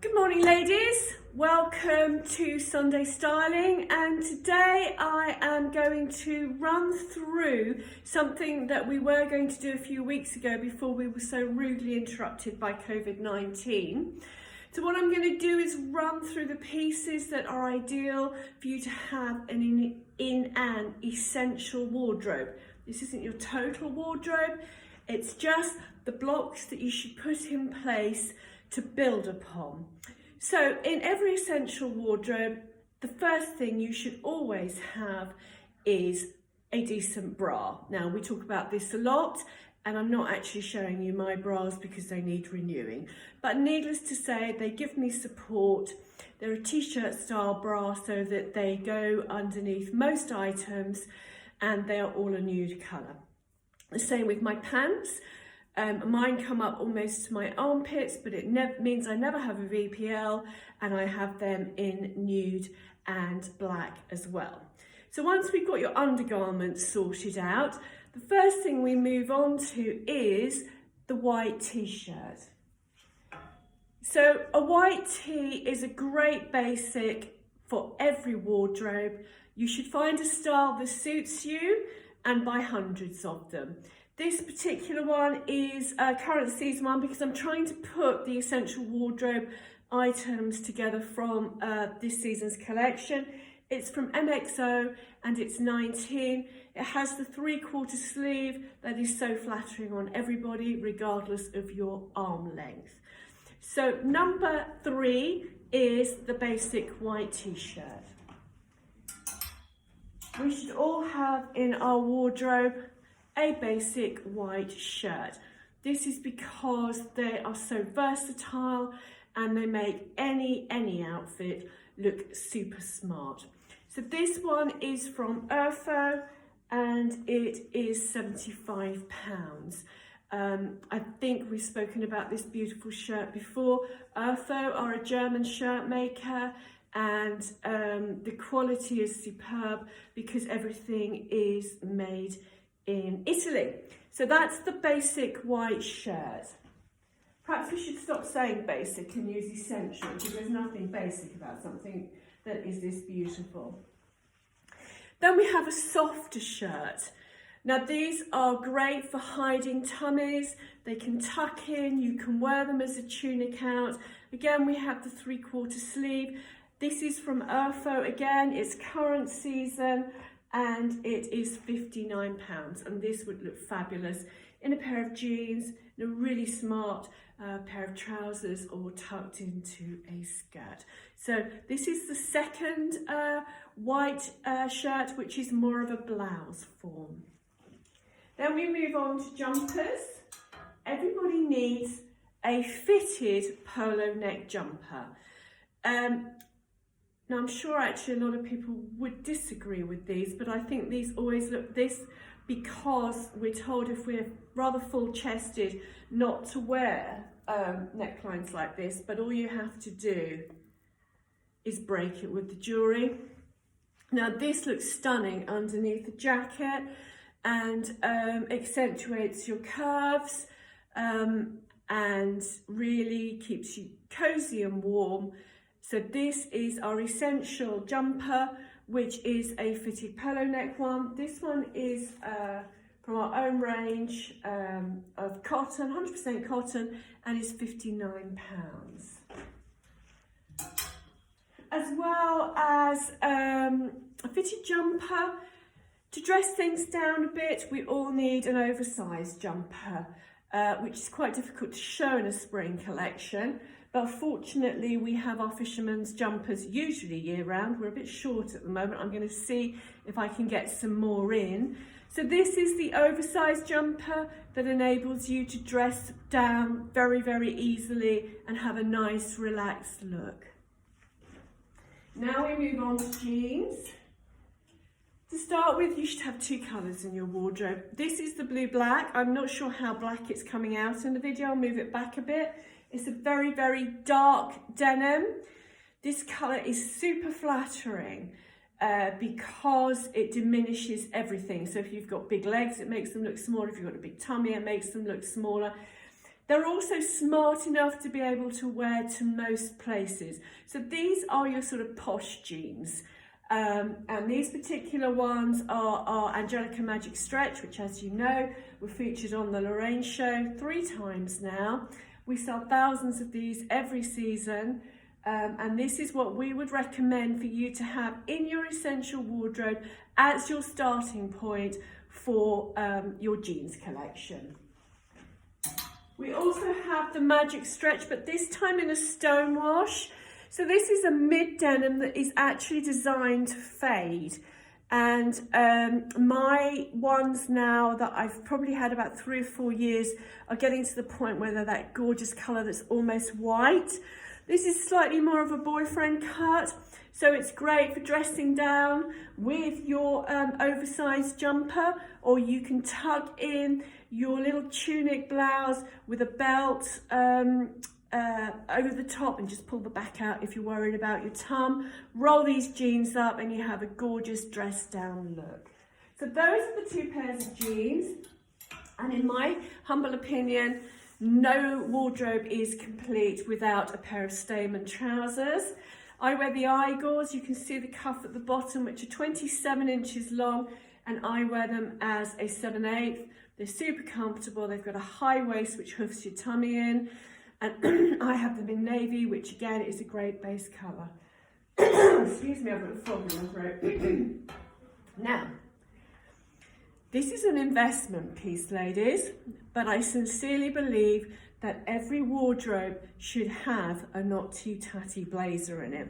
Good morning, ladies. Welcome to Sunday Styling, and today I am going to run through something that we were going to do a few weeks ago before we were so rudely interrupted by COVID-19. So what I'm going to do is run through the pieces that are ideal for you to have in an essential wardrobe. This isn't your total wardrobe, it's just the blocks that you should put in place to build upon. So in every essential wardrobe, the first thing you should always have is a decent bra. Now, we talk about this a lot, and I'm not actually showing you my bras because they need renewing. But needless to say, they give me support. They're a t-shirt style bra so that they go underneath most items and they are all a nude colour. The same with my pants. Mine come up almost to my armpits, but it means I never have a VPL, and I have them in nude and black as well. So once we've got your undergarments sorted out, the first thing we move on to is the white t-shirt. So a white tee is a great basic for every wardrobe. You should find a style that suits you and buy hundreds of them. This particular one is a current season one because I'm trying to put the essential wardrobe items together from this season's collection. It's from MXO and it's 19. It has the 3/4 sleeve that is so flattering on everybody regardless of your arm length. So number 3 is the basic white t-shirt. We should all have in our wardrobe a basic white shirt. This is because they are so versatile and they make any outfit look super smart. So this one is from Erfo and it is £75. I think we've spoken about this beautiful shirt before. Erfo are a German shirt maker, and the quality is superb because everything is made in Italy. So that's the basic white shirt. Perhaps we should stop saying basic and use essential, because there's nothing basic about something that is this beautiful. Then we have a softer shirt. Now these are great for hiding tummies. They can tuck in, you can wear them as a tunic out. Again, we have the 3/4 sleeve. This is from Erfo again, it's current season, and it is £59, and this would look fabulous in a pair of jeans, in a really smart pair of trousers, or tucked into a skirt. So this is the second white shirt, which is more of a blouse form. Then we move on to jumpers. Everybody needs a fitted polo neck jumper. Now, I'm sure actually a lot of people would disagree with these, but I think these always look this because we're told if we're rather full-chested not to wear necklines like this, but all you have to do is break it with the jewellery. Now, this looks stunning underneath the jacket and accentuates your curves and really keeps you cosy and warm. So this is our essential jumper, which is a fitted polo neck one. This one is from our own range of cotton, 100% cotton, and is £59. As well as a fitted jumper. To dress things down a bit, we all need an oversized jumper, which is quite difficult to show in a spring collection. But fortunately, we have our fishermen's jumpers usually year round. We're a bit short at the moment. I'm going to see if I can get some more in. So this is the oversized jumper that enables you to dress down very easily and have a nice relaxed look. Now we move on to jeans. To start with, you should have 2 colours in your wardrobe. This is the blue-black. I'm not sure how black it's coming out in the video. I'll move it back a bit. It's a very dark denim. This colour is super flattering because it diminishes everything. So if you've got big legs, it makes them look smaller. If you've got a big tummy, it makes them look smaller. They're also smart enough to be able to wear to most places. So these are your sort of posh jeans. And these particular ones are Angelica Magic Stretch, which, as you know, were featured on the Lorraine show 3 times now. We sell thousands of these every season. And this is what we would recommend for you to have in your essential wardrobe as your starting point for your jeans collection. We also have the Magic Stretch, but this time in a stone wash. So this is a mid denim that is actually designed to fade. And my ones now that I've probably had about 3 or 4 years are getting to the point where they're that gorgeous colour that's almost white. This is slightly more of a boyfriend cut, so it's great for dressing down with your oversized jumper, or you can tuck in your little tunic blouse with a belt over the top and just pull the back out if you're worried about your tum. Roll these jeans up and you have a gorgeous dressed down look. So those are the 2 pairs of jeans, and in my humble opinion, no wardrobe is complete without a pair of Stamen trousers. I wear the Igors. You can see the cuff at the bottom, which are 27 inches long, and I wear them as a 7/8. They're super comfortable. They've got a high waist, which hoofs your tummy in, and I have them in navy, which again is a great base colour. Excuse me, I've got a frog in my throat. Now, this is an investment piece, ladies, but I sincerely believe that every wardrobe should have a not too tatty blazer in it.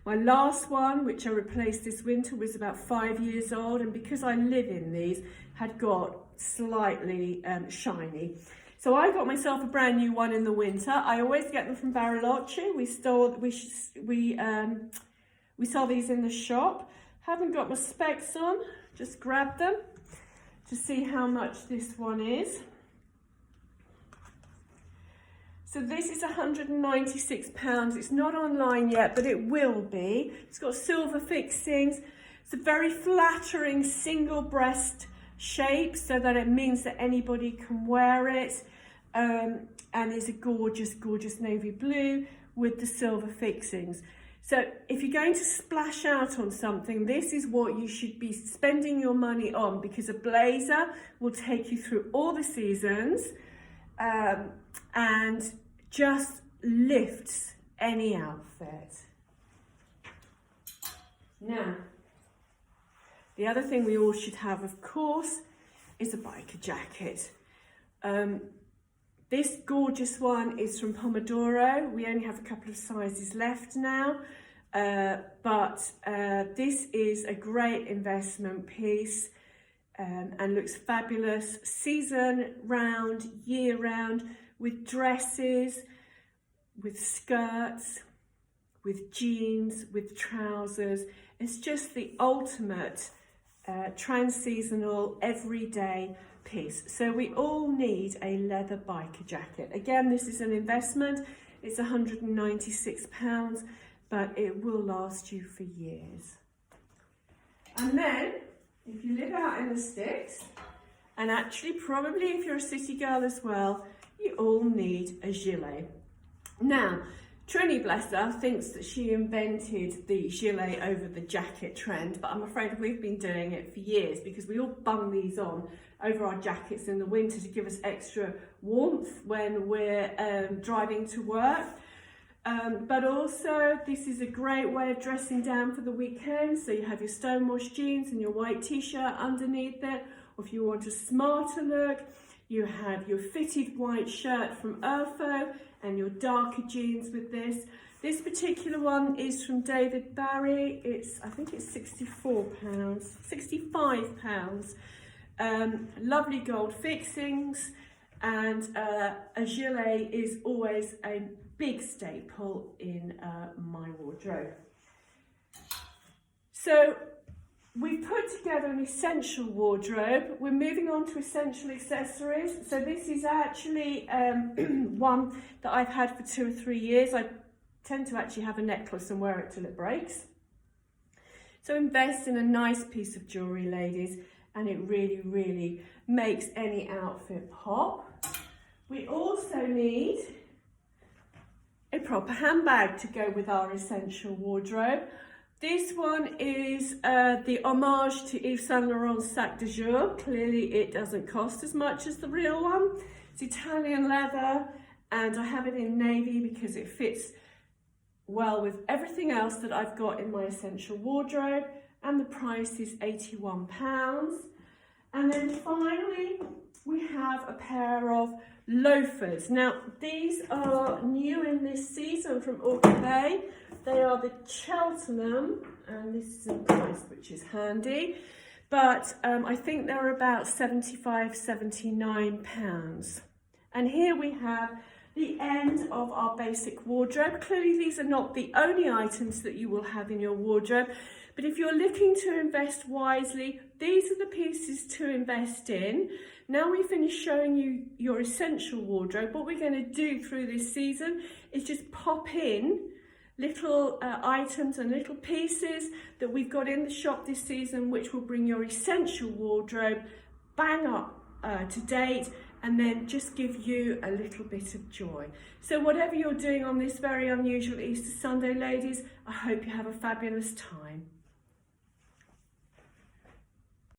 My last one, which I replaced this winter, was about 5 years old, and because I live in these, had got slightly shiny. So I got myself a brand new one in the winter. I always get them from Bariloche. We sell these in the shop. Haven't got my specs on, just grabbed them to see how much this one is. So this is £196. It's not online yet, but it will be. It's got silver fixings. It's a very flattering single breast shape, so that it means that anybody can wear it. And it's a gorgeous, gorgeous navy blue with the silver fixings. So if you're going to splash out on something, this is what you should be spending your money on, because a blazer will take you through all the seasons and just lifts any outfit. Now, the other thing we all should have, of course, is a biker jacket. This gorgeous one is from Pomodoro. We only have a couple of sizes left now, but this is a great investment piece and looks fabulous season round, year round, with dresses, with skirts, with jeans, with trousers. It's just the ultimate trans-seasonal, everyday piece. So we all need a leather biker jacket. Again, this is an investment. It's £196, but it will last you for years. And then, if you live out in the sticks, and actually probably if you're a city girl as well, you all need a gilet. Now, Trini, bless her, thinks that she invented the gilet over the jacket trend, but I'm afraid we've been doing it for years, because we all bung these on over our jackets in the winter to give us extra warmth when we're driving to work. But also, this is a great way of dressing down for the weekend. So you have your stonewash jeans and your white t-shirt underneath it, or if you want a smarter look, you have your fitted white shirt from Erfo and your darker jeans with this. This particular one is from David Barry. I think it's £65. Lovely gold fixings, and a gilet is always a big staple in my wardrobe. So we've put together an essential wardrobe. We're moving on to essential accessories. So this is actually one that I've had for 2 or 3 years. I tend to actually have a necklace and wear it till it breaks. So invest in a nice piece of jewellery, ladies, and it really, really makes any outfit pop. We also need a proper handbag to go with our essential wardrobe. This one is the homage to Yves Saint Laurent's Sac de Jour. Clearly it doesn't cost as much as the real one. It's Italian leather, and I have it in navy because it fits well with everything else that I've got in my essential wardrobe, and the price is £81. And then finally we have a pair of loafers. Now these are new in this season from Artichoke. They are the Cheltenham, and this is a price which is handy, but I think they're about £79. And here we have the end of our basic wardrobe. Clearly these are not the only items that you will have in your wardrobe, but if you're looking to invest wisely, these are the pieces to invest in. Now we finished showing you your essential wardrobe. What we're going to do through this season is just pop in little items and little pieces that we've got in the shop this season, which will bring your essential wardrobe bang up to date, and then just give you a little bit of joy. So whatever you're doing on this very unusual Easter Sunday, ladies, I hope you have a fabulous time.